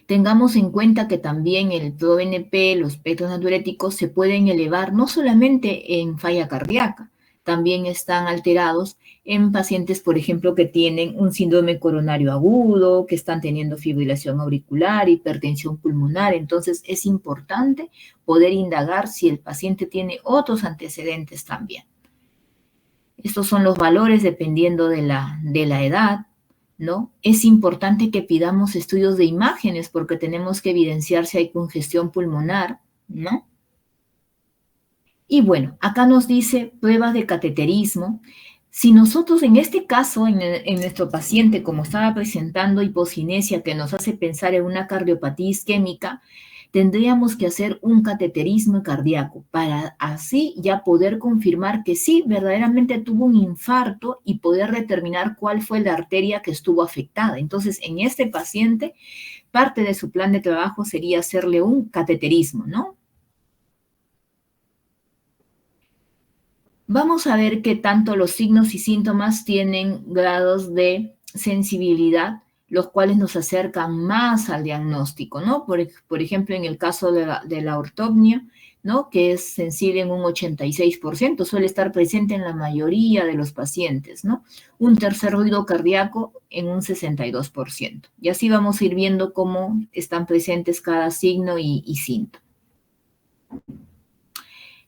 Tengamos en cuenta que también el ProBNP, los espectros natriuréticos se pueden elevar no solamente en falla cardíaca, también están alterados en pacientes, por ejemplo, que tienen un síndrome coronario agudo, que están teniendo fibrilación auricular, hipertensión pulmonar. Entonces, es importante poder indagar si el paciente tiene otros antecedentes también. Estos son los valores dependiendo de la edad, ¿no? Es importante que pidamos estudios de imágenes porque tenemos que evidenciar si hay congestión pulmonar, ¿no? Y bueno, acá nos dice pruebas de cateterismo. Si nosotros en este caso, en nuestro paciente, como estaba presentando hipocinesia que nos hace pensar en una cardiopatía isquémica, tendríamos que hacer un cateterismo cardíaco para así ya poder confirmar que sí, verdaderamente tuvo un infarto y poder determinar cuál fue la arteria que estuvo afectada. Entonces, en este paciente, parte de su plan de trabajo sería hacerle un cateterismo, ¿no? Vamos a ver qué tanto los signos y síntomas tienen grados de sensibilidad, los cuales nos acercan más al diagnóstico, ¿no? Por ejemplo, en el caso de la ortopnia, ¿no? Que es sensible en un 86%, suele estar presente en la mayoría de los pacientes, ¿no? Un tercer ruido cardíaco en un 62%. Y así vamos a ir viendo cómo están presentes cada signo y síntoma.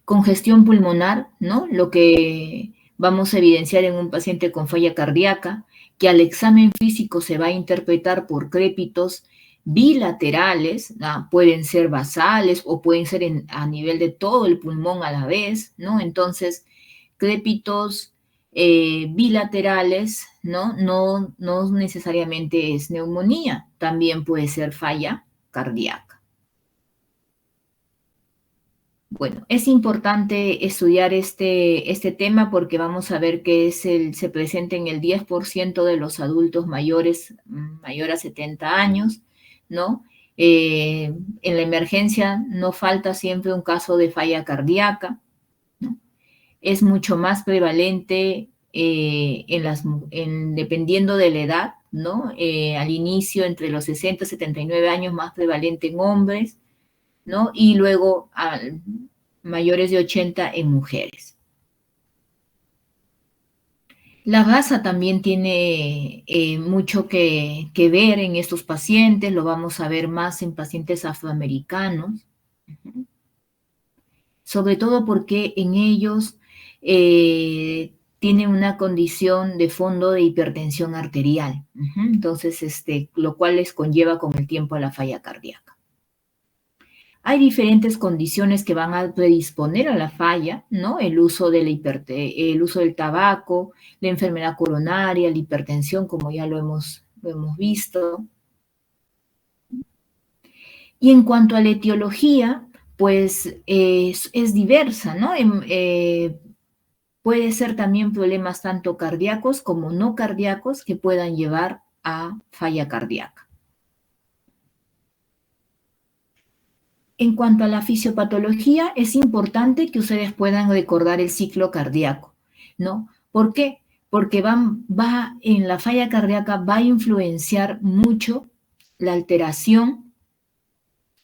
Congestión pulmonar, ¿no? Lo que vamos a evidenciar en un paciente con falla cardíaca, que al examen físico se va a interpretar por crépitos bilaterales, ¿no? Pueden ser basales o pueden ser a nivel de todo el pulmón a la vez, ¿no? Entonces, crépitos bilaterales, ¿no? No necesariamente es neumonía, también puede ser falla cardíaca. Bueno, es importante estudiar este tema porque vamos a ver que se presenta en el 10% de los adultos mayores, mayor a 70 años, ¿no? En la emergencia no falta siempre un caso de falla cardíaca, ¿no? Es mucho más prevalente dependiendo de la edad, ¿no? Al inicio, entre los 60 y 79 años, más prevalente en hombres, ¿no? Y luego mayores de 80 en mujeres. La raza también tiene mucho que ver en estos pacientes, lo vamos a ver más en pacientes afroamericanos, sobre todo porque en ellos tienen una condición de fondo de hipertensión arterial, entonces lo cual les conlleva con el tiempo a la falla cardíaca. Hay diferentes condiciones que van a predisponer a la falla, ¿no? El uso del tabaco, la enfermedad coronaria, la hipertensión, como ya lo hemos visto. Y en cuanto a la etiología, pues es diversa, ¿no? Puede ser también problemas tanto cardíacos como no cardíacos que puedan llevar a falla cardíaca. En cuanto a la fisiopatología, es importante que ustedes puedan recordar el ciclo cardíaco, ¿no? ¿Por qué? Porque en la falla cardíaca va a influenciar mucho la alteración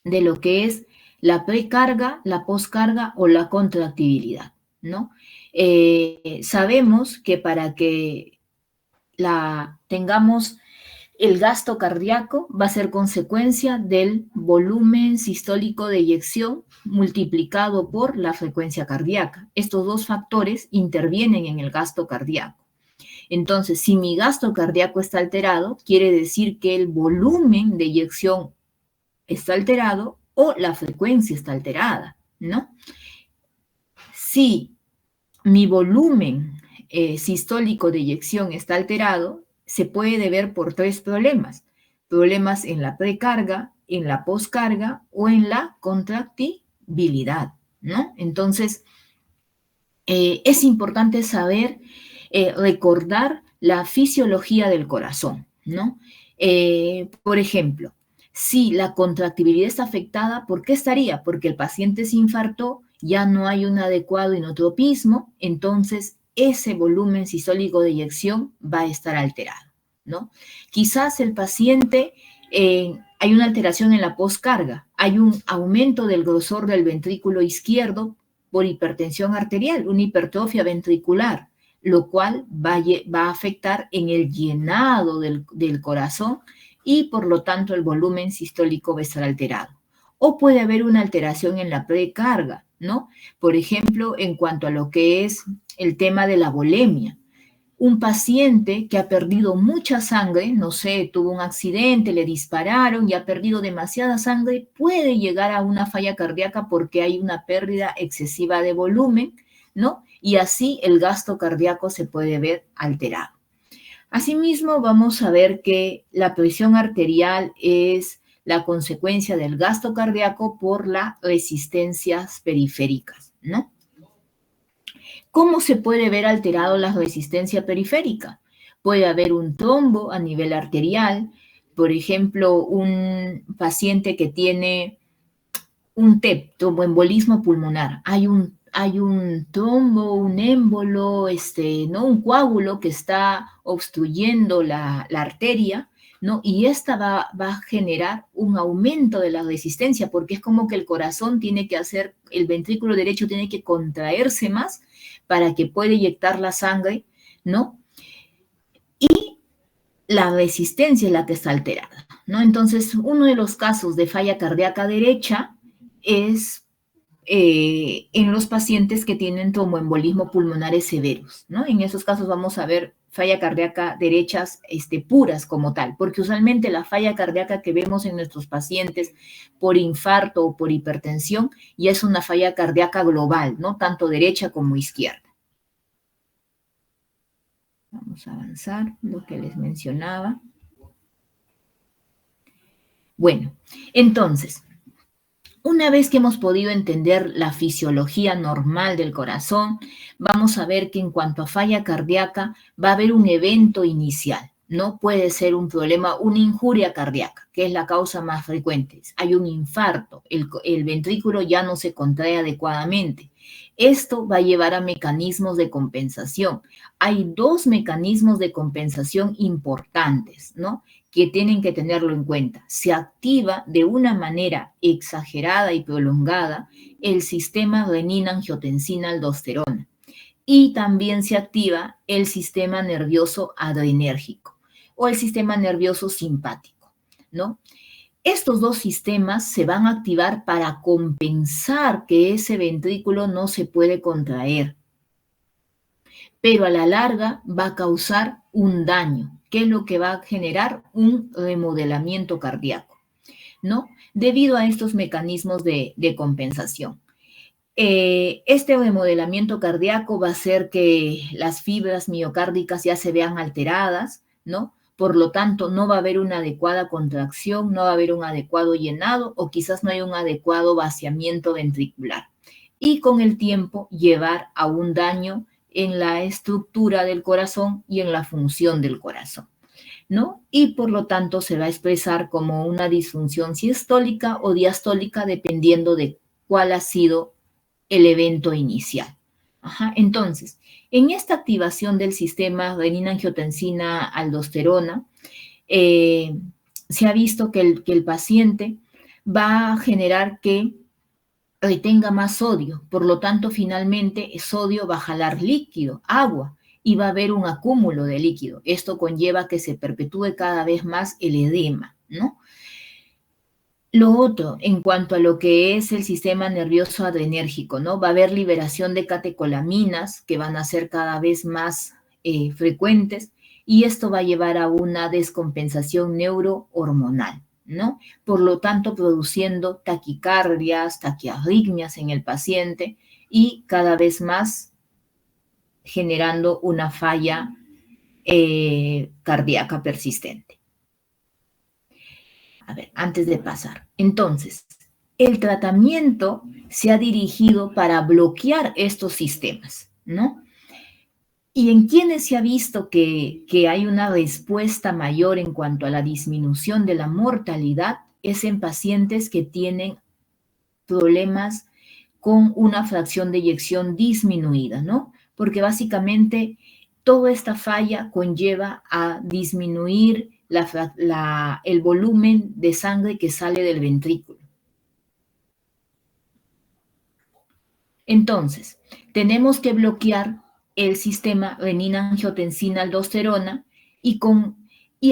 de lo que es la precarga, la poscarga o la contractibilidad, ¿no? Sabemos que para que tengamos el gasto cardíaco va a ser consecuencia del volumen sistólico de eyección multiplicado por la frecuencia cardíaca. Estos dos factores intervienen en el gasto cardíaco. Entonces, si mi gasto cardíaco está alterado, quiere decir que el volumen de eyección está alterado o la frecuencia está alterada, ¿no? Si mi volumen sistólico de eyección está alterado, se puede deber por tres problemas. Problemas en la precarga, en la poscarga o en la contractibilidad, ¿no? Entonces, es importante saber, recordar la fisiología del corazón, ¿no? Por ejemplo, si la contractibilidad está afectada, ¿por qué estaría? Porque el paciente se infartó, ya no hay un adecuado inotropismo, entonces ese volumen sistólico de eyección va a estar alterado, ¿no? Quizás el paciente hay una alteración en la postcarga, hay un aumento del grosor del ventrículo izquierdo por hipertensión arterial, una hipertrofia ventricular, lo cual va a afectar en el llenado del corazón y por lo tanto el volumen sistólico va a estar alterado. O puede haber una alteración en la precarga, ¿no? Por ejemplo, en cuanto a lo que es el tema de la volemia. Un paciente que ha perdido mucha sangre, no sé, tuvo un accidente, le dispararon y ha perdido demasiada sangre, puede llegar a una falla cardíaca porque hay una pérdida excesiva de volumen, ¿no? Y así el gasto cardíaco se puede ver alterado. Asimismo, vamos a ver que la presión arterial es la consecuencia del gasto cardíaco por las resistencias periféricas, ¿no? ¿Cómo se puede ver alterado la resistencia periférica? Puede haber un trombo a nivel arterial, por ejemplo, un paciente que tiene un TEP, tromboembolismo pulmonar. Hay un trombo, un émbolo, ¿no? Un coágulo que está obstruyendo la arteria, ¿no? Y esta va a generar un aumento de la resistencia, porque es como que el corazón tiene que hacer, el ventrículo derecho tiene que contraerse más para que pueda inyectar la sangre, ¿no? Y la resistencia es la que está alterada, ¿no? Entonces, uno de los casos de falla cardíaca derecha es en los pacientes que tienen tromboembolismo pulmonares severos, ¿no? En esos casos vamos a ver falla cardíaca derechas puras como tal, porque usualmente la falla cardíaca que vemos en nuestros pacientes por infarto o por hipertensión ya es una falla cardíaca global, ¿no? Tanto derecha como izquierda. Vamos a avanzar, lo que les mencionaba. Bueno, entonces, una vez que hemos podido entender la fisiología normal del corazón, vamos a ver que en cuanto a falla cardíaca va a haber un evento inicial. No puede ser un problema, una injuria cardíaca, que es la causa más frecuente. Hay un infarto, el ventrículo ya no se contrae adecuadamente. Esto va a llevar a mecanismos de compensación. Hay dos mecanismos de compensación importantes, ¿no? Que tienen que tenerlo en cuenta. Se activa de una manera exagerada y prolongada el sistema renina-angiotensina-aldosterona y también se activa el sistema nervioso adrenérgico o el sistema nervioso simpático, ¿no? Estos dos sistemas se van a activar para compensar que ese ventrículo no se puede contraer, pero a la larga va a causar un daño, que es lo que va a generar un remodelamiento cardíaco, ¿no? Debido a estos mecanismos de compensación. Este remodelamiento cardíaco va a hacer que las fibras miocárdicas ya se vean alteradas, ¿no? Por lo tanto, no va a haber una adecuada contracción, no va a haber un adecuado llenado o quizás no hay un adecuado vaciamiento ventricular. Y con el tiempo llevar a un daño en la estructura del corazón y en la función del corazón, ¿no? Y por lo tanto se va a expresar como una disfunción sistólica o diastólica dependiendo de cuál ha sido el evento inicial. Ajá. Entonces, en esta activación del sistema renina-angiotensina-aldosterona, se ha visto que el paciente va a generar que retenga más sodio, por lo tanto, finalmente, el sodio va a jalar líquido, agua, y va a haber un acúmulo de líquido. Esto conlleva que se perpetúe cada vez más el edema, ¿no? Lo otro, en cuanto a lo que es el sistema nervioso adrenérgico, ¿no? Va a haber liberación de catecolaminas que van a ser cada vez más frecuentes y esto va a llevar a una descompensación neurohormonal, ¿no? Por lo tanto, produciendo taquicardias, taquiarritmias en el paciente y cada vez más generando una falla cardíaca persistente. A ver, antes de pasar. Entonces, el tratamiento se ha dirigido para bloquear estos sistemas, ¿no? Y en quienes se ha visto que hay una respuesta mayor en cuanto a la disminución de la mortalidad es en pacientes que tienen problemas con una fracción de eyección disminuida, ¿no? Porque básicamente toda esta falla conlleva a disminuir el volumen de sangre que sale del ventrículo. Entonces, tenemos que bloquear el sistema renina-angiotensina-aldosterona y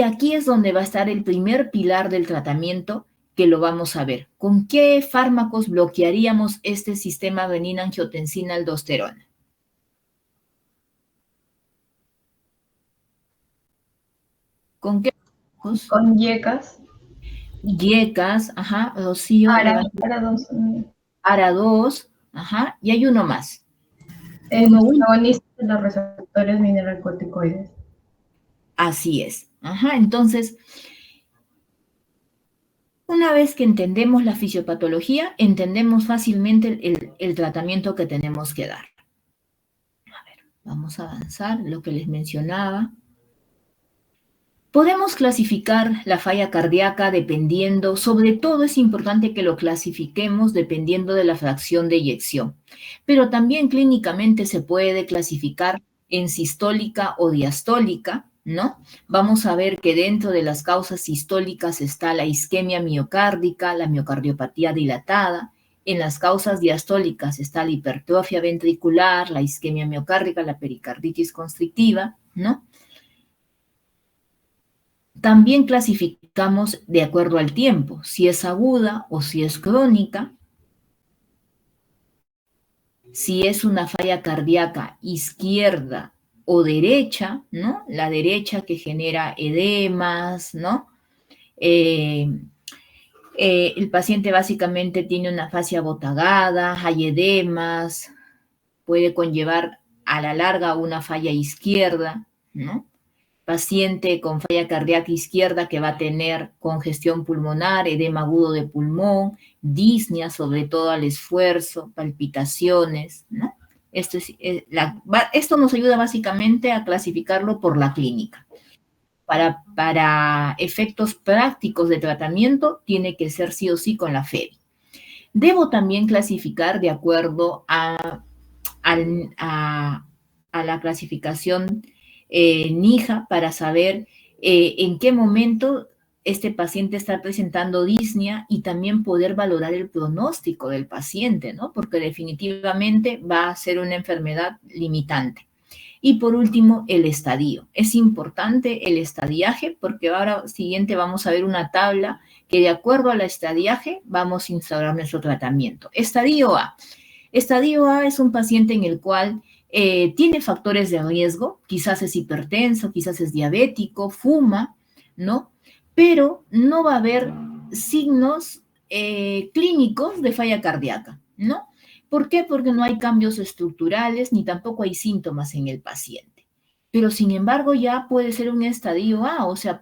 aquí es donde va a estar el primer pilar del tratamiento que lo vamos a ver. ¿Con qué fármacos bloquearíamos este sistema renina-angiotensina-aldosterona? ¿Con qué fármacos? Con yecas. Yecas, ajá, Rocío. ARA2, ajá, y hay uno más. El agonista de los receptores mineralocorticoides. Así es. Ajá, entonces, una vez que entendemos la fisiopatología, entendemos fácilmente el tratamiento que tenemos que dar. A ver, vamos a avanzar, lo que les mencionaba. Podemos clasificar la falla cardíaca dependiendo, sobre todo es importante que lo clasifiquemos dependiendo de la fracción de eyección, pero también clínicamente se puede clasificar en sistólica o diastólica, ¿no? Vamos a ver que dentro de las causas sistólicas está la isquemia miocárdica, la miocardiopatía dilatada. En las causas diastólicas está la hipertrofia ventricular, la isquemia miocárdica, la pericarditis constrictiva, ¿no? También clasificamos de acuerdo al tiempo, si es aguda o si es crónica, si es una falla cardíaca izquierda o derecha, ¿no? La derecha que genera edemas, ¿no? El paciente básicamente tiene una fascia botagada, hay edemas, puede conllevar a la larga una falla izquierda, ¿no? Paciente con falla cardíaca izquierda que va a tener congestión pulmonar, edema agudo de pulmón, disnea, sobre todo al esfuerzo, palpitaciones, ¿no? Esto nos ayuda básicamente a clasificarlo por la clínica. Para efectos prácticos de tratamiento, tiene que ser sí o sí con la FEBI. Debo también clasificar de acuerdo a la clasificación NIJA para saber en qué momento este paciente está presentando disnea y también poder valorar el pronóstico del paciente, ¿no? Porque definitivamente va a ser una enfermedad limitante. Y por último, el estadio. Es importante el estadiaje porque ahora siguiente vamos a ver una tabla que de acuerdo al estadiaje vamos a instaurar nuestro tratamiento. Estadio A. Estadio A es un paciente en el cual tiene factores de riesgo, quizás es hipertenso, quizás es diabético, fuma, ¿no? Pero no va a haber signos clínicos de falla cardíaca, ¿no? ¿Por qué? Porque no hay cambios estructurales ni tampoco hay síntomas en el paciente. Pero sin embargo ya puede ser un estadio A, o sea,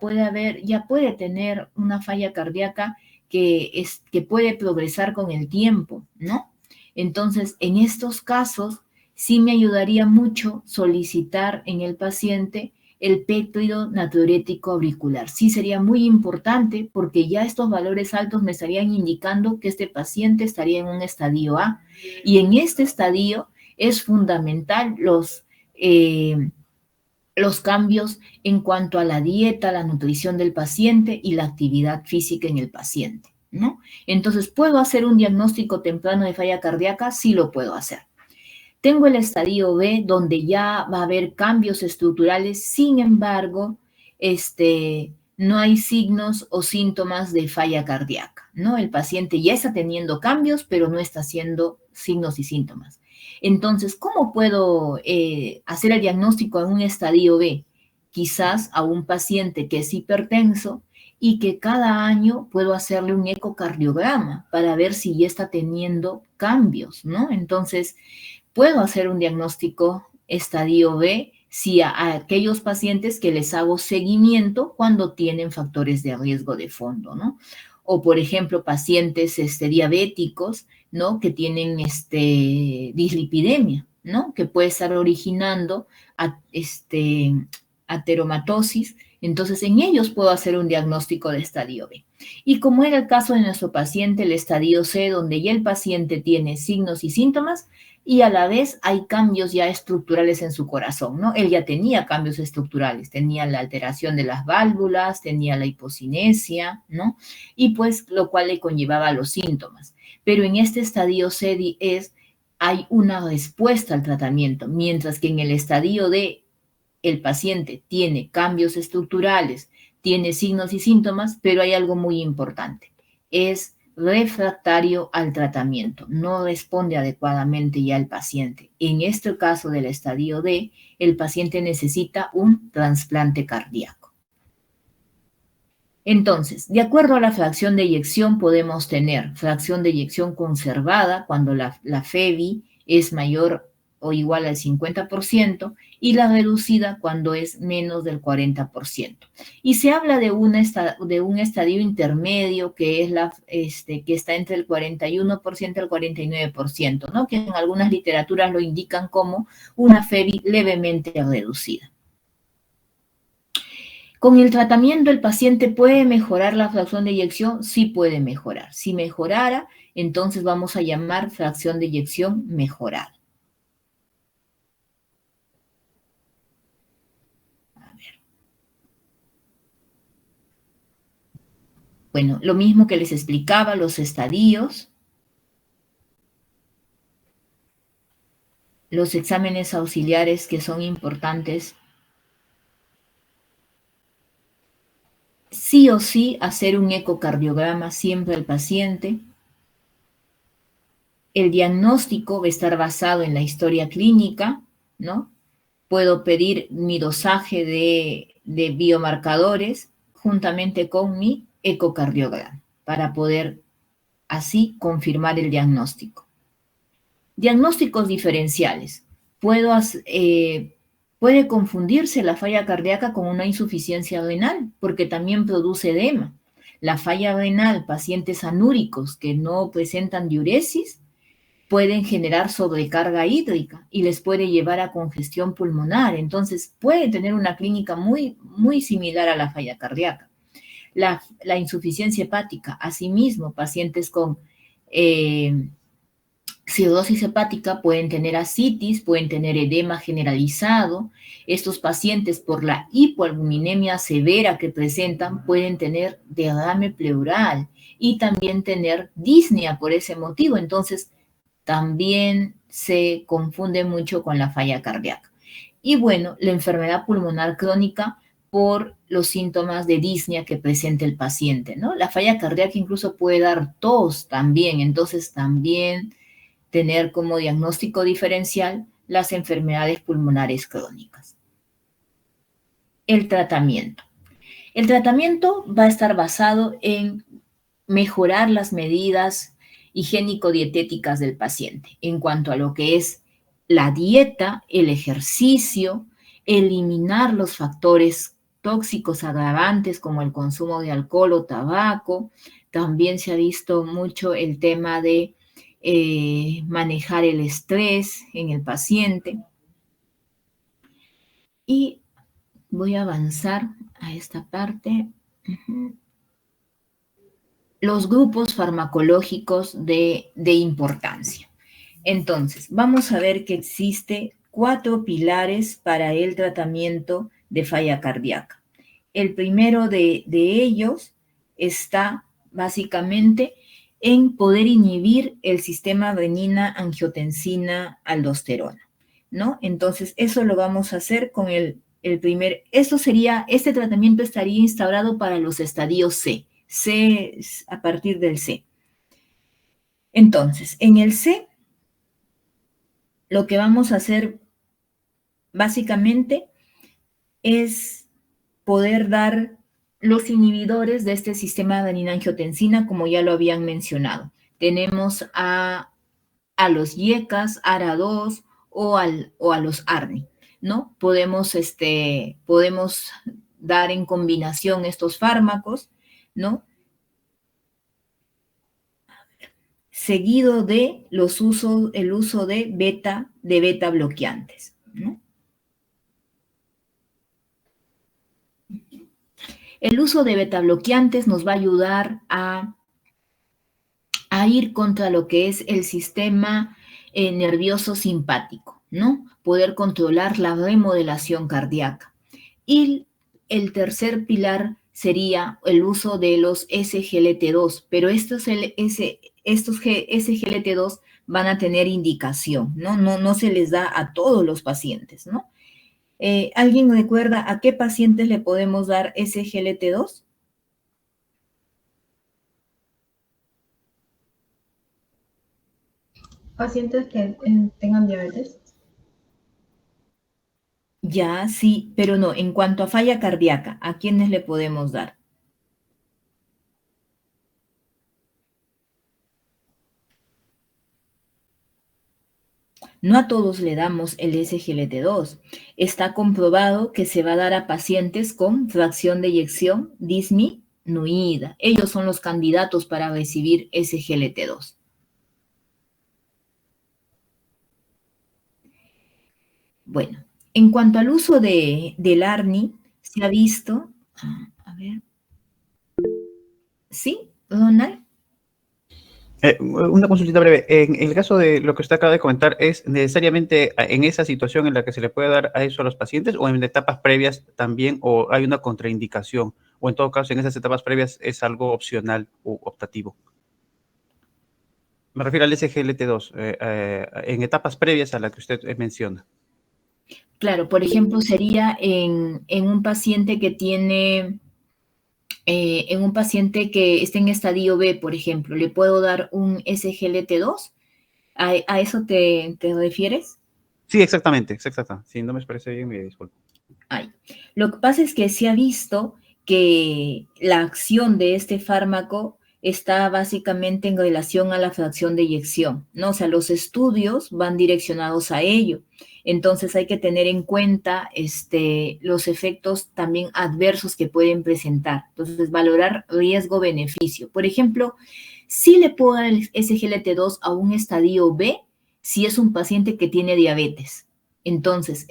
ya puede tener una falla cardíaca que puede progresar con el tiempo, ¿no? Entonces, en estos casos, sí me ayudaría mucho solicitar en el paciente el péptido natriurético auricular. Sí sería muy importante porque ya estos valores altos me estarían indicando que este paciente estaría en un estadio A. Y en este estadio es fundamental los cambios en cuanto a la dieta, la nutrición del paciente y la actividad física en el paciente, ¿no? Entonces, ¿puedo hacer un diagnóstico temprano de falla cardíaca? Sí lo puedo hacer. Tengo el estadio B, donde ya va a haber cambios estructurales, sin embargo, no hay signos o síntomas de falla cardíaca, ¿no? El paciente ya está teniendo cambios, pero no está haciendo signos y síntomas. Entonces, ¿cómo puedo hacer el diagnóstico en un estadio B? Quizás a un paciente que es hipertenso y que cada año puedo hacerle un ecocardiograma para ver si ya está teniendo cambios, ¿no? Entonces, puedo hacer un diagnóstico estadio B si a aquellos pacientes que les hago seguimiento cuando tienen factores de riesgo de fondo, ¿no? O, por ejemplo, pacientes diabéticos, ¿no? Que tienen dislipidemia, ¿no? Que puede estar originando ateromatosis. Entonces, en ellos puedo hacer un diagnóstico de estadio B. Y como era el caso de nuestro paciente, el estadio C, donde ya el paciente tiene signos y síntomas, y a la vez hay cambios ya estructurales en su corazón, ¿no? Él ya tenía cambios estructurales, tenía la alteración de las válvulas, tenía la hipocinesia, ¿no? Y pues lo cual le conllevaba los síntomas. Pero en este estadio C hay una respuesta al tratamiento, mientras que en el estadio D el paciente tiene cambios estructurales, tiene signos y síntomas, pero hay algo muy importante, es refractario al tratamiento, no responde adecuadamente ya el paciente. En este caso del estadio D, el paciente necesita un trasplante cardíaco. Entonces, de acuerdo a la fracción de eyección, podemos tener fracción de eyección conservada cuando la FEBI es mayor o igual al 50% y la reducida cuando es menos del 40%. Y se habla de un estadio intermedio que está entre el 41% y el 49%, ¿no? Que en algunas literaturas lo indican como una FEBI levemente reducida. Con el tratamiento, ¿el paciente puede mejorar la fracción de eyección? Sí puede mejorar. Si mejorara, entonces vamos a llamar fracción de eyección mejorada. A ver. Bueno, lo mismo que les explicaba, los estadios, los exámenes auxiliares que son importantes. Sí o sí hacer un ecocardiograma siempre al paciente. El diagnóstico va a estar basado en la historia clínica, ¿no? Puedo pedir mi dosaje de biomarcadores juntamente con mi ecocardiograma para poder así confirmar el diagnóstico. Diagnósticos diferenciales. Puede confundirse la falla cardíaca con una insuficiencia renal, porque también produce edema. La falla renal, pacientes anúricos que no presentan diuresis, pueden generar sobrecarga hídrica y les puede llevar a congestión pulmonar. Entonces, puede tener una clínica muy, muy similar a la falla cardíaca. La insuficiencia hepática, asimismo, pacientes con cirrosis hepática pueden tener ascitis, pueden tener edema generalizado. Estos pacientes, por la hipoalbuminemia severa que presentan, pueden tener derrame pleural y también tener disnea por ese motivo. Entonces, también se confunde mucho con la falla cardíaca. Y bueno, la enfermedad pulmonar crónica por los síntomas de disnea que presenta el paciente, ¿no? La falla cardíaca incluso puede dar tos también, entonces también tener como diagnóstico diferencial las enfermedades pulmonares crónicas. El tratamiento. El tratamiento va a estar basado en mejorar las medidas higiénico-dietéticas del paciente en cuanto a lo que es la dieta, el ejercicio, eliminar los factores tóxicos agravantes como el consumo de alcohol o tabaco. También se ha visto mucho el tema de manejar el estrés en el paciente. Y voy a avanzar a esta parte. Los grupos farmacológicos de importancia. Entonces, vamos a ver que existe 4 pilares para el tratamiento de falla cardíaca. El primero de ellos está básicamente en poder inhibir el sistema renina-angiotensina aldosterona, ¿no? Entonces, eso lo vamos a hacer con este tratamiento estaría instaurado para los estadios C a partir del C. Entonces, en el C, lo que vamos a hacer básicamente es poder dar los inhibidores de este sistema de renina-angiotensina, como ya lo habían mencionado. Tenemos a los YECAS, ARA2 o a los ARNI, ¿no? Podemos dar en combinación estos fármacos, ¿no? Seguido de el uso de beta bloqueantes, ¿no? El uso de beta bloqueantes nos va a ayudar a ir contra lo que es el sistema nervioso simpático, ¿no? Poder controlar la remodelación cardíaca. Y el tercer pilar sería el uso de los SGLT2, pero estos SGLT2 van a tener indicación, ¿no? No se les da a todos los pacientes, ¿no? ¿Alguien recuerda a qué pacientes le podemos dar SGLT2? Pacientes que tengan diabetes. Ya, sí, pero no, en cuanto a falla cardíaca, ¿a quiénes le podemos dar? No a todos le damos el SGLT2. Está comprobado que se va a dar a pacientes con fracción de eyección disminuida. Ellos son los candidatos para recibir SGLT2. Bueno, en cuanto al uso del ARNI, se ha visto... A ver. ¿Sí, Donald? Una consultita breve. En el caso de lo que usted acaba de comentar, ¿es necesariamente en esa situación en la que se le puede dar a eso a los pacientes o en etapas previas también o hay una contraindicación? O en todo caso, en esas etapas previas es algo opcional o optativo. Me refiero al SGLT2, en etapas previas a la que usted menciona. Claro, por ejemplo, sería en un paciente que tiene... en un paciente que esté en estadio B, por ejemplo, ¿le puedo dar un SGLT2? ¿A eso te refieres? Sí, exactamente, exactamente. Si no me parece bien, me disculpo. Ay. Lo que pasa es que se ha visto que la acción de este fármaco está básicamente en relación a la fracción de eyección, ¿no? O sea, los estudios van direccionados a ello. Entonces hay que tener en cuenta los efectos también adversos que pueden presentar. Entonces, valorar riesgo-beneficio. Por ejemplo, sí le puedo dar el SGLT2 a un estadio B si es un paciente que tiene diabetes. Entonces,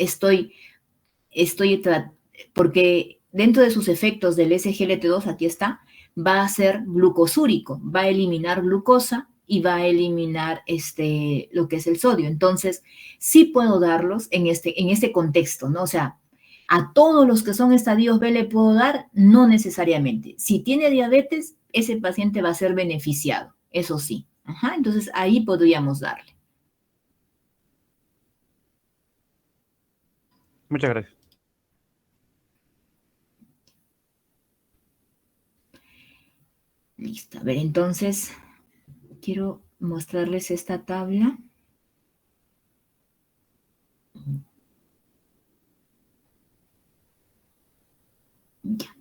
porque dentro de sus efectos del SGLT2, aquí está, va a ser glucosúrico, va a eliminar glucosa y va a eliminar lo que es el sodio. Entonces, sí puedo darlos en este contexto, ¿no? O sea, a todos los que son estadios B le puedo dar, no necesariamente. Si tiene diabetes, ese paciente va a ser beneficiado, eso sí. Ajá, entonces, ahí podríamos darle. Muchas gracias. Listo. A ver, entonces, quiero mostrarles esta tabla. Ya.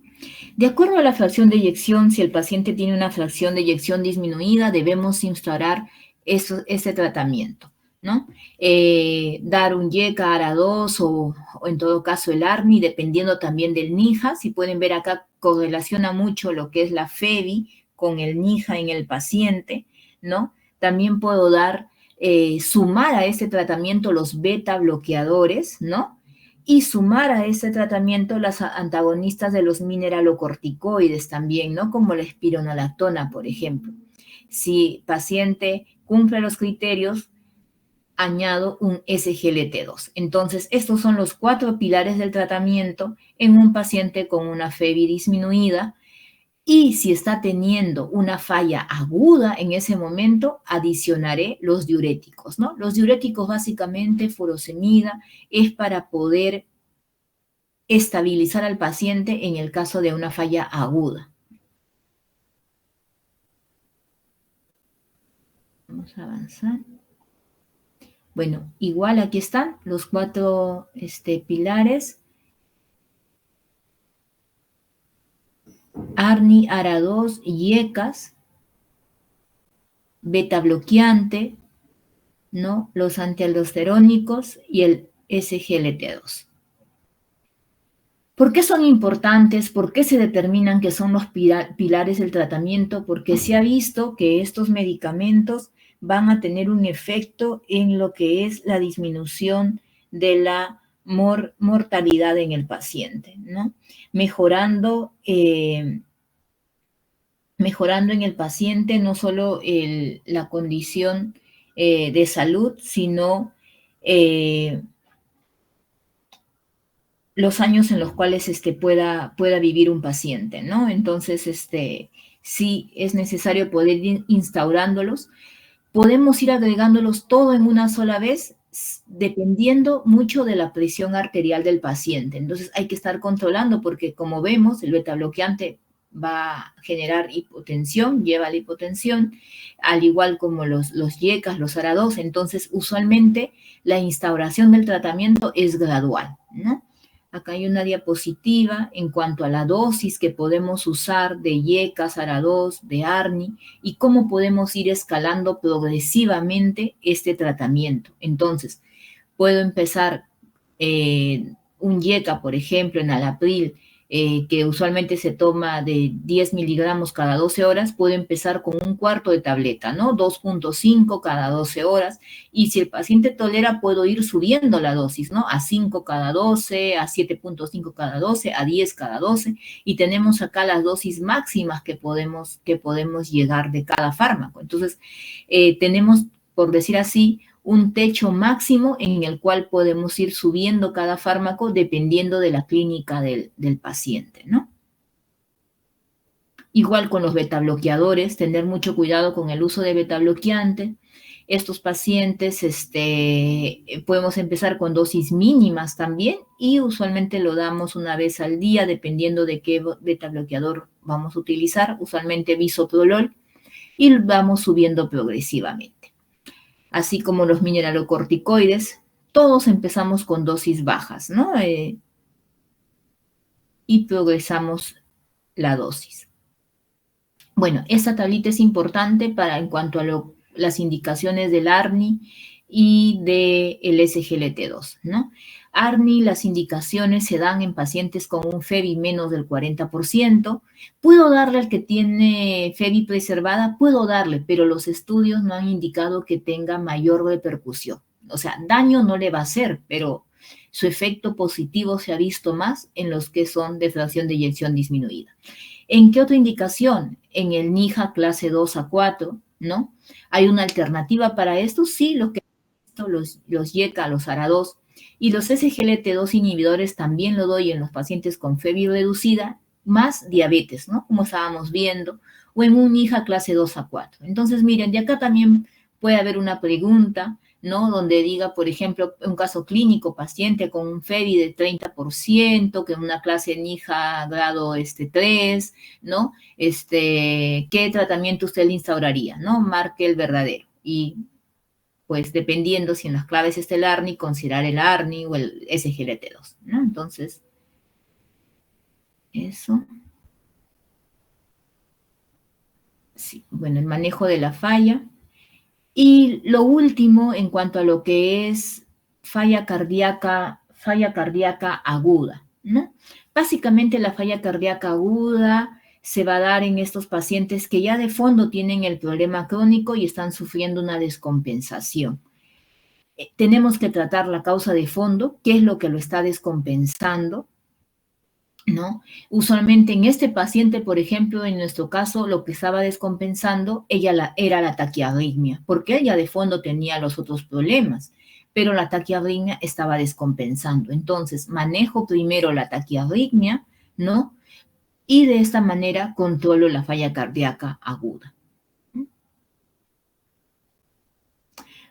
De acuerdo a la fracción de eyección, si el paciente tiene una fracción de eyección disminuida, debemos instaurar ese tratamiento, ¿no? Dar un YECA, ARA2 o en todo caso el ARNI, dependiendo también del NIJA. Si pueden ver acá, correlaciona mucho lo que es la FEBI con el NIJA en el paciente, ¿no? También puedo sumar a este tratamiento los beta bloqueadores, ¿no? Y sumar a ese tratamiento las antagonistas de los mineralocorticoides también, ¿no? Como la espironolactona, por ejemplo. Si paciente cumple los criterios, añado un SGLT2. Entonces, estos son los 4 pilares del tratamiento en un paciente con una FEBI disminuida. Y si está teniendo una falla aguda en ese momento, adicionaré los diuréticos, ¿no? Los diuréticos básicamente, furosemida, es para poder estabilizar al paciente en el caso de una falla aguda. Vamos a avanzar. Bueno, igual aquí están los 4 pilares. ARNI, ARA2, YECAS, beta bloqueante, ¿no? Los antialdosterónicos y el SGLT2. ¿Por qué son importantes? ¿Por qué se determinan que son los pilares del tratamiento? Porque se ha visto que estos medicamentos van a tener un efecto en lo que es la disminución de la mortalidad en el paciente, ¿no? Mejorando en el paciente no solo la condición de salud, sino los años en los cuales pueda vivir un paciente, ¿no? Entonces, sí es necesario poder ir instaurándolos. Podemos ir agregándolos todo en una sola vez, dependiendo mucho de la presión arterial del paciente. Entonces, hay que estar controlando porque, como vemos, el beta bloqueante va a generar hipotensión, lleva a la hipotensión, al igual como los YECAs, los ARA2. Entonces, usualmente, la instauración del tratamiento es gradual, ¿no? Acá hay una diapositiva en cuanto a la dosis que podemos usar de YECAs, ARA2, de ARNI, y cómo podemos ir escalando progresivamente este tratamiento. Entonces, puedo empezar un YECA, por ejemplo, en Alapril, que usualmente se toma de 10 miligramos cada 12 horas, puedo empezar con un cuarto de tableta, ¿no? 2.5 cada 12 horas, y si el paciente tolera, puedo ir subiendo la dosis, ¿no? A 5 cada 12, a 7.5 cada 12, a 10 cada 12, y tenemos acá las dosis máximas que podemos llegar de cada fármaco. Entonces, tenemos, por decir así, un techo máximo en el cual podemos ir subiendo cada fármaco dependiendo de la clínica del paciente, ¿no? Igual con los betabloqueadores, tener mucho cuidado con el uso de betabloqueante. Estos pacientes podemos empezar con dosis mínimas también y usualmente lo damos una vez al día dependiendo de qué betabloqueador vamos a utilizar, usualmente bisoprolol, y vamos subiendo progresivamente. Así como los mineralocorticoides, todos empezamos con dosis bajas, ¿no? Y progresamos la dosis. Bueno, esta tablita es importante en cuanto a las indicaciones del ARNI y del SGLT2, ¿no? ARNI, las indicaciones se dan en pacientes con un FEBI menos del 40%. ¿Puedo darle al que tiene FEBI preservada? Puedo darle, pero los estudios no han indicado que tenga mayor repercusión. O sea, daño no le va a hacer, pero su efecto positivo se ha visto más en los que son de fracción de eyección disminuida. ¿En qué otra indicación? En el NIHA clase 2 a 4, ¿no? ¿Hay una alternativa para esto? Sí, los YECA, los ARA2 y los SGLT2 inhibidores también lo doy en los pacientes con FEBI reducida, más diabetes, ¿no? Como estábamos viendo, o en un NIHA clase 2 a 4. Entonces, miren, de acá también puede haber una pregunta, ¿no? Donde diga, por ejemplo, un caso clínico, paciente con un FEBI de 30%, que en una clase NIHA grado 3, ¿no? ¿Qué tratamiento usted le instauraría, ¿no? Marque el verdadero. Y pues dependiendo si en las claves está el ARNI, considerar el ARNI o el SGLT2, ¿no? Entonces, eso. Sí, bueno, el manejo de la falla. Y lo último, en cuanto a lo que es falla cardíaca aguda, ¿no? Básicamente la falla cardíaca aguda se va a dar en estos pacientes que ya de fondo tienen el problema crónico y están sufriendo una descompensación. Tenemos que tratar la causa de fondo, qué es lo que lo está descompensando, ¿no? Usualmente en este paciente, por ejemplo, en nuestro caso, lo que estaba descompensando era la taquiarritmia, porque ella de fondo tenía los otros problemas, pero la taquiarritmia estaba descompensando. Entonces, manejo primero la taquiarritmia, ¿no? Y de esta manera controlo la falla cardíaca aguda.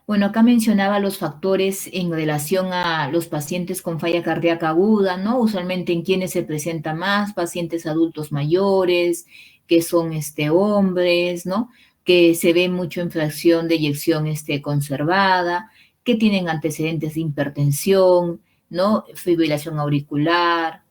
Bueno, acá mencionaba los factores en relación a los pacientes con falla cardíaca aguda, ¿no? Usualmente en quienes se presenta más, pacientes adultos mayores, que son hombres, ¿no? Que se ve mucho en fracción de eyección conservada, que tienen antecedentes de hipertensión, ¿no? Fibrilación auricular.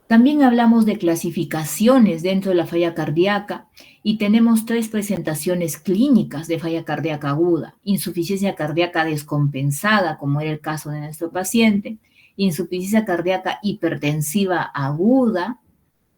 También hablamos de clasificaciones dentro de la falla cardíaca y tenemos 3 presentaciones clínicas de falla cardíaca aguda: insuficiencia cardíaca descompensada, como era el caso de nuestro paciente, insuficiencia cardíaca hipertensiva aguda,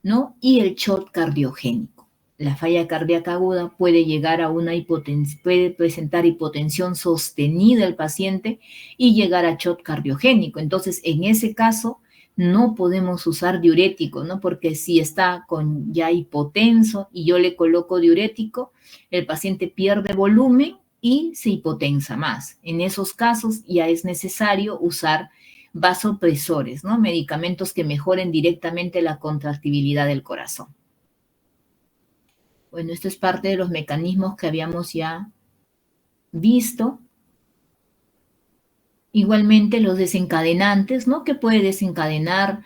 ¿no? Y el shock cardiogénico. La falla cardíaca aguda puede llegar a puede presentar hipotensión sostenida del paciente y llegar a shock cardiogénico. Entonces, en ese caso, no podemos usar diurético, ¿no? Porque si está con ya hipotenso y yo le coloco diurético, el paciente pierde volumen y se hipotensa más. En esos casos ya es necesario usar vasopresores, ¿no? Medicamentos que mejoren directamente la contractibilidad del corazón. Bueno, esto es parte de los mecanismos que habíamos ya visto. Igualmente los desencadenantes, ¿no? Que puede desencadenar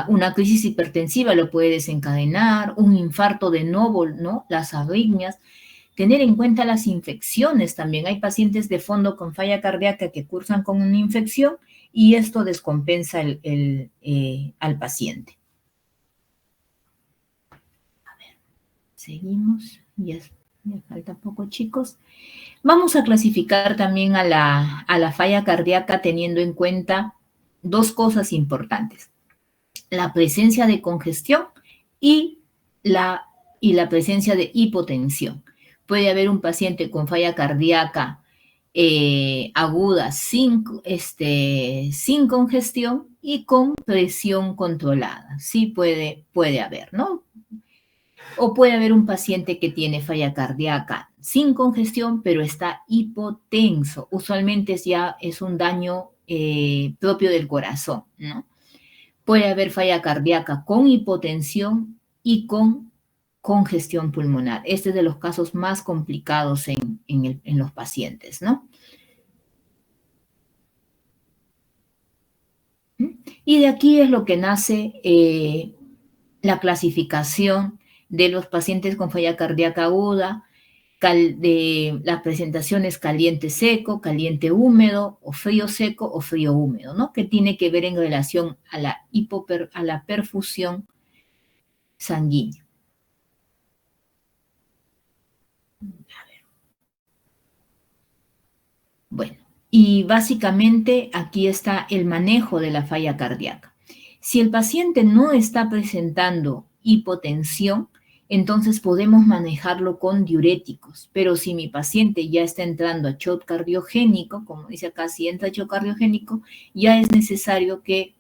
una crisis hipertensiva, lo puede desencadenar, un infarto de novo, ¿no? Las arritmias. Tener en cuenta las infecciones también. Hay pacientes de fondo con falla cardíaca que cursan con una infección y esto descompensa al paciente. A ver, seguimos. Ya falta poco, chicos. Vamos a clasificar también a la falla cardíaca teniendo en cuenta dos cosas importantes. La presencia de congestión y la presencia de hipotensión. Puede haber un paciente con falla cardíaca aguda sin congestión y con presión controlada. Sí puede haber, ¿no? O puede haber un paciente que tiene falla cardíaca sin congestión, pero está hipotenso. Usualmente es un daño propio del corazón, ¿no? Puede haber falla cardíaca con hipotensión y con congestión pulmonar. Este es de los casos más complicados en los pacientes, ¿no? Y de aquí es lo que nace la clasificación de los pacientes con falla cardíaca aguda, de las presentaciones caliente-seco, caliente-húmedo, o frío-seco o frío-húmedo, ¿no? Que tiene que ver en relación a la perfusión sanguínea. Bueno, y básicamente aquí está el manejo de la falla cardíaca. Si el paciente no está presentando hipotensión, entonces podemos manejarlo con diuréticos, pero si mi paciente ya está entrando a shock cardiogénico, como dice acá, si entra a shock cardiogénico, ya es necesario que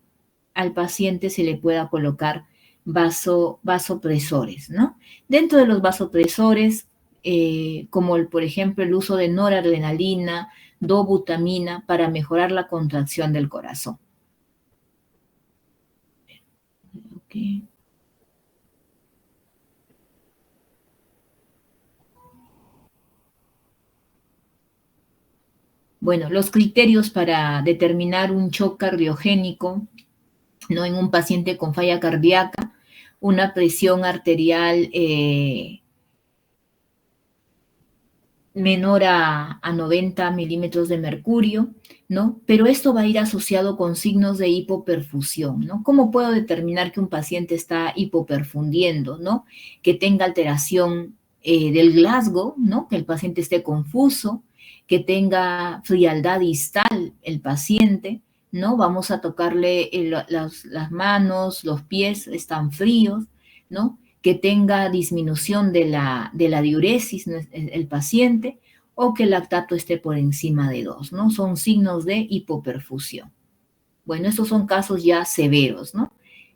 al paciente se le pueda colocar vasopresores, ¿no? Dentro de los vasopresores, como por ejemplo el uso de noradrenalina, dobutamina, para mejorar la contracción del corazón. Okay. Bueno, los criterios para determinar un shock cardiogénico, ¿no? En un paciente con falla cardíaca, una presión arterial menor a 90 milímetros de mercurio, ¿no? Pero esto va a ir asociado con signos de hipoperfusión, ¿no? ¿Cómo puedo determinar que un paciente está hipoperfundiendo, ¿no? Que tenga alteración del Glasgow, ¿no? Que el paciente esté confuso, que tenga frialdad distal el paciente, ¿no? Vamos a tocarle las manos, los pies están fríos, ¿no? Que tenga disminución de la diuresis el paciente, o que el lactato esté por encima de 2, ¿no? Son signos de hipoperfusión. Bueno, estos son casos ya severos, ¿no?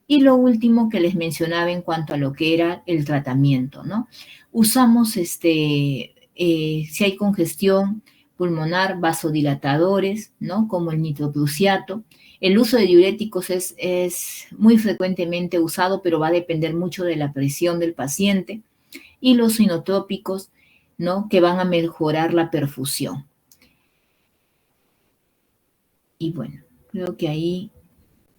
Y lo último que les mencionaba en cuanto a lo que era el tratamiento, ¿no? Usamos, si hay congestión pulmonar, vasodilatadores, ¿no? Como el nitroprusiato. El uso de diuréticos es muy frecuentemente usado, pero va a depender mucho de la presión del paciente. Y los inotrópicos, ¿no? Que van a mejorar la perfusión. Y bueno, creo que ahí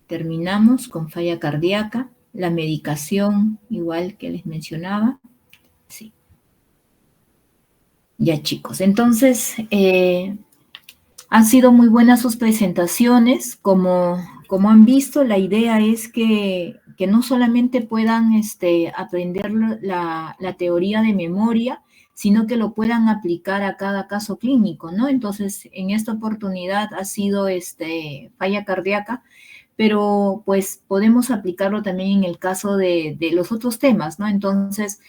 terminamos con falla cardíaca. La medicación, igual que les mencionaba. Sí. Ya, chicos. Entonces, han sido muy buenas sus presentaciones. Como han visto, la idea es que no solamente puedan aprender la teoría de memoria, sino que lo puedan aplicar a cada caso clínico, ¿no? Entonces, en esta oportunidad ha sido falla cardíaca, pero pues podemos aplicarlo también en el caso de los otros temas, ¿no? Entonces,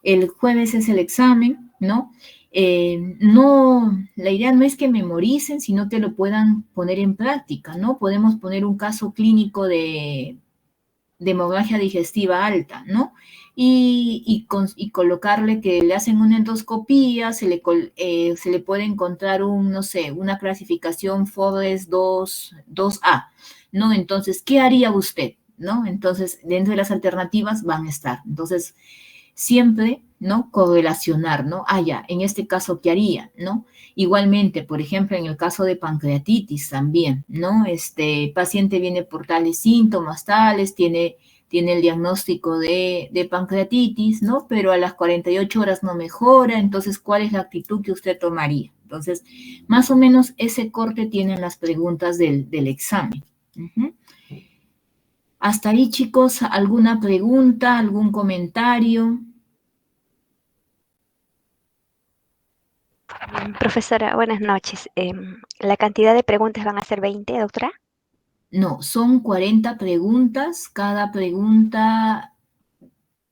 el jueves es el examen, ¿no? la idea no es que memoricen, sino que lo puedan poner en práctica, ¿no? Podemos poner un caso clínico de hemorragia digestiva alta, ¿no? Y colocarle que le hacen una endoscopía, se le puede encontrar no sé, una clasificación FODES 2A, ¿no? Entonces, ¿qué haría usted? ¿No? Entonces, dentro de las alternativas van a estar. Entonces, siempre, ¿no? Correlacionar, ¿no? Ah, ya, en este caso, ¿qué haría? ¿No? Igualmente, por ejemplo, en el caso de pancreatitis también, ¿no? Paciente viene por tales síntomas, tales, tiene el diagnóstico de pancreatitis, ¿no? Pero a las 48 horas no mejora, entonces, ¿cuál es la actitud que usted tomaría? Entonces, más o menos ese corte tienen las preguntas del examen. Hasta ahí, chicos, ¿alguna pregunta, algún comentario? Profesora, buenas noches. ¿La cantidad de preguntas van a ser 20, doctora? No, son 40 preguntas, cada pregunta,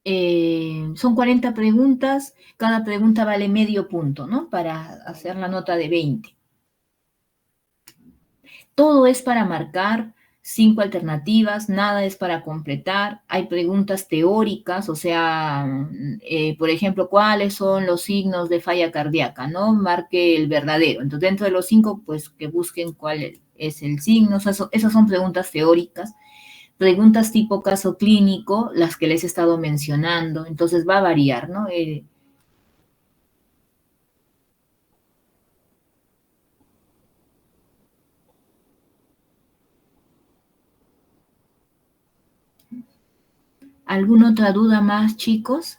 son 40 preguntas, cada pregunta vale medio punto, ¿no? Para hacer la nota de 20. Todo es para marcar 5 alternativas, nada es para completar. Hay preguntas teóricas, o sea, por ejemplo, ¿cuáles son los signos de falla cardíaca? ¿No? Marque el verdadero. Entonces, dentro de los 5, pues que busquen cuál es el signo. O sea, esas son preguntas teóricas. Preguntas tipo caso clínico, las que les he estado mencionando. Entonces, va a variar, ¿no? ¿Alguna otra duda más, chicos?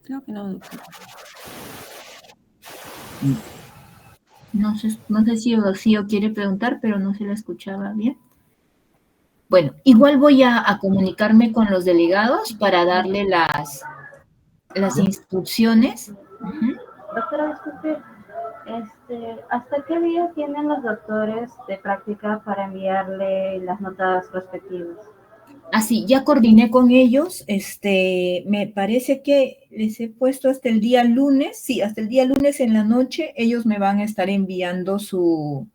Creo que no, doctora. No sé si Rocío quiere preguntar, pero no se la escuchaba bien. Bueno, igual voy a comunicarme con los delegados para darle las instrucciones. Doctora, disculpe, ¿hasta qué día tienen los doctores de práctica para enviarle las notas respectivas? Así, ya coordiné con ellos, me parece que les he puesto hasta el día lunes, sí, hasta el día lunes en la noche ellos me van a estar enviando sus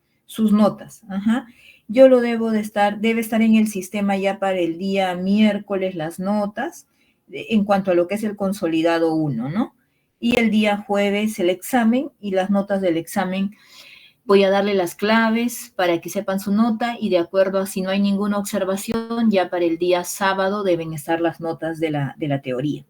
notas, ajá. Yo debe estar en el sistema ya para el día miércoles las notas, en cuanto a lo que es el consolidado 1, ¿no? Y el día jueves el examen y las notas del examen. Voy a darle las claves para que sepan su nota y de acuerdo a si no hay ninguna observación, ya para el día sábado deben estar las notas de la teoría.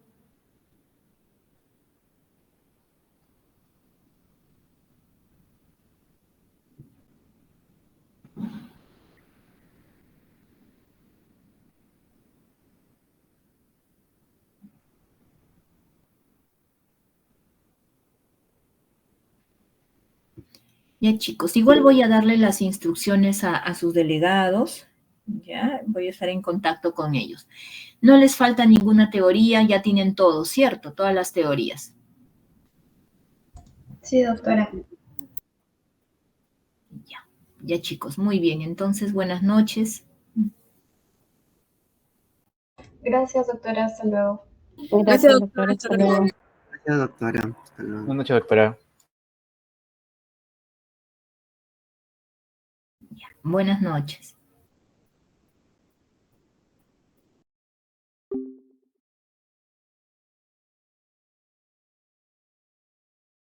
Ya, chicos, igual voy a darle las instrucciones a sus delegados, ya, voy a estar en contacto con ellos. No les falta ninguna teoría, ya tienen todo, ¿cierto? Todas las teorías. Sí, doctora. Ya, chicos, muy bien. Entonces, buenas noches. Gracias, doctora. Hasta luego. Gracias, doctora. Hasta luego. Gracias, doctora. Hasta luego. Buenas noches, doctora. Buenas noches.